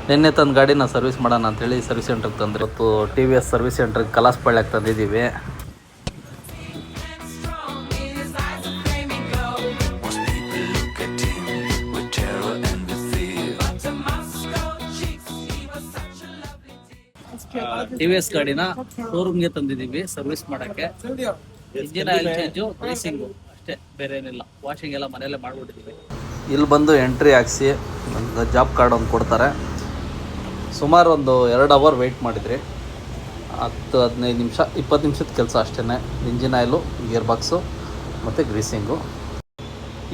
ನಿನ್ನೆ ತಂದು ಗಾಡಿನ ಸರ್ವಿಸ್ ಮಾಡೋಣ ಅಂತೇಳಿ ಸರ್ವಿಸ್ ಸೆಂಟ್ರಿಗೆ ತಂದರೆ ಇವತ್ತು ಟಿ ವಿ ಎಸ್ ಸರ್ವಿಸ್ ಸೆಂಟ್ರಿಗೆ ಕಲಾಸ್ಪಳ್ಳಿಯಾಗಿ ತಂದಿದ್ದೀವಿ. ಟಿ ವಿ ಎಸ್ ಗಾಡಿನ ಶೋರೂಮ್ಗೆ ತಂದಿದ್ದೀವಿ ಸರ್ವಿಸ್ ಮಾಡೋಕ್ಕೆ. ಇಂಜಿನ್ ಆಯಿಲ್ ಚೇಂಜು, ರೇಸಿಂಗು ಅಷ್ಟೇ, ಬೇರೆ ಏನಿಲ್ಲ. ವಾಷಿಂಗ್ ಎಲ್ಲ ಮನೆಯಲ್ಲೇ ಮಾಡಿಬಿಟ್ಟಿದ್ದೀವಿ. ಇಲ್ಲಿ ಬಂದು ಎಂಟ್ರಿ ಹಾಕ್ಸಿ ಒಂದು ಜಾಬ್ ಕಾರ್ಡ್ ಒಂದು ಕೊಡ್ತಾರೆ. ಸುಮಾರು ಒಂದು 2 ಅವರ್ ವೆಯ್ಟ್ ಮಾಡಿದ್ರಿ. 10-15 ನಿಮಿಷ 20 ನಿಮಿಷದ ಕೆಲಸ ಅಷ್ಟೇ. ಇಂಜಿನ್ ಆಯಿಲು, ಗೇರ್ ಬಾಕ್ಸು ಮತ್ತು ಗ್ರೀಸಿಂಗು.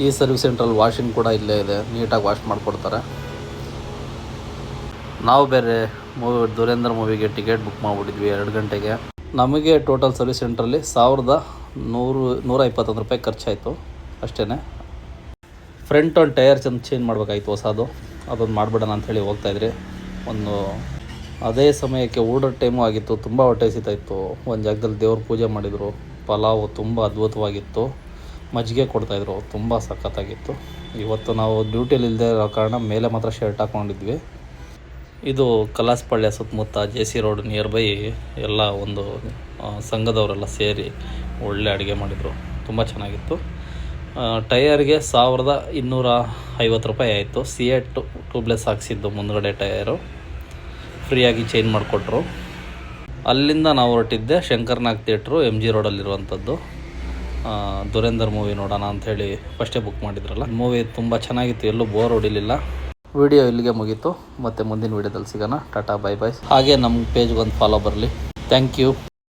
ಈ ಸರ್ವಿಸ್ ಸೆಂಟ್ರಲ್ಲಿ ವಾಷಿಂಗ್ ಕೂಡ ಇಲ್ಲೇ ಇದೆ, ನೀಟಾಗಿ ವಾಶ್ ಮಾಡಿಕೊಡ್ತಾರೆ. ನಾವು ಬೇರೆ ದುರೇಂದ್ರ ಮೂವಿಗೆ ಟಿಕೆಟ್ ಬುಕ್ ಮಾಡಿಬಿಟ್ಟಿದ್ವಿ 2 ಗಂಟೆಗೆ. ನಮಗೆ ಟೋಟಲ್ ಸರ್ವಿಸ್ ಸೆಂಟ್ರಲ್ಲಿ 1121 ರೂಪಾಯಿ ಖರ್ಚಾಯಿತು ಅಷ್ಟೇ. ಫ್ರಂಟ್ ಒಂದು ಟೈರ್ ಚೇಂಜ್ ಮಾಡಬೇಕಾಯ್ತು ಹೊಸದು, ಅದೊಂದು ಮಾಡಿಬಿಡೋಣ ಅಂಥೇಳಿ ಹೋಗ್ತಾಯಿದ್ರಿ. ಅದೇ ಸಮಯಕ್ಕೆ ಊಟದ ಟೈಮು ಆಗಿತ್ತು. ತುಂಬ ಹೊಟ್ಟೆ ಹಸಿತಾಯಿತ್ತು. ಒಂದು ಜಾಗದಲ್ಲಿ ದೇವ್ರ ಪೂಜೆ ಮಾಡಿದರು. ಪಲಾವು ತುಂಬ ಅದ್ಭುತವಾಗಿತ್ತು. ಮಜ್ಜಿಗೆ ಕೊಡ್ತಾಯಿದ್ರು, ತುಂಬ ಸಖತ್ತಾಗಿತ್ತು. ಇವತ್ತು ನಾವು ಡ್ಯೂಟಿಯಲ್ಲಿ ಇಲ್ಲದೆ ಇರೋ ಕಾರಣ ಮೇಲೆ ಮಾತ್ರ ಶರ್ಟ್ ಹಾಕ್ಕೊಂಡಿದ್ವಿ. ಇದು ಕಲಾಸ್ಪಳ್ಳಿಯ ಸುತ್ತಮುತ್ತ JC ರೋಡ್ ನಿಯರ್ ಬೈ ಎಲ್ಲ ಒಂದು ಸಂಘದವರೆಲ್ಲ ಸೇರಿ ಒಳ್ಳೆ ಅಡುಗೆ ಮಾಡಿದರು. ತುಂಬ ಚೆನ್ನಾಗಿತ್ತು. ಟಯರ್ಗೆ 1250 ರೂಪಾಯಿ ಆಯಿತು. C8 ಟ್ಯೂಬ್ಲೆಸ್ ಹಾಕ್ಸಿದ್ದು ಮುಂದ್ಗಡೆ ಟಯರು ಫ್ರೀಯಾಗಿ ಚೇಂಜ್ ಮಾಡಿಕೊಟ್ರು. ಅಲ್ಲಿಂದ ನಾವು ಹೊರಟಿದ್ದೆ ಶಂಕರ್ನಾಗ್ ಥಿಯೇಟ್ರು MG ರೋಡಲ್ಲಿರುವಂಥದ್ದು. ದುರೇಂದರ್ ಮೂವಿ ನೋಡೋಣ ಅಂಥೇಳಿ ಫಸ್ಟೇ ಬುಕ್ ಮಾಡಿದ್ರಲ್ಲ. ಮೂವಿ ತುಂಬ ಚೆನ್ನಾಗಿತ್ತು, ಎಲ್ಲೂ ಬೋರ್ ಹೊಡಿಲಿಲ್ಲ. ವಿಡಿಯೋ ಇಲ್ಲಿಗೆ ಮುಗೀತು. ಮತ್ತು ಮುಂದಿನ ವೀಡಿಯೋದಲ್ಲಿ ಸಿಗೋಣ. Tata, bye bye. ಹಾಗೆ ನಮ್ಮ ಪೇಜ್ಗೆ ಒಂದು ಫಾಲೋ ಬರಲಿ. Thank you.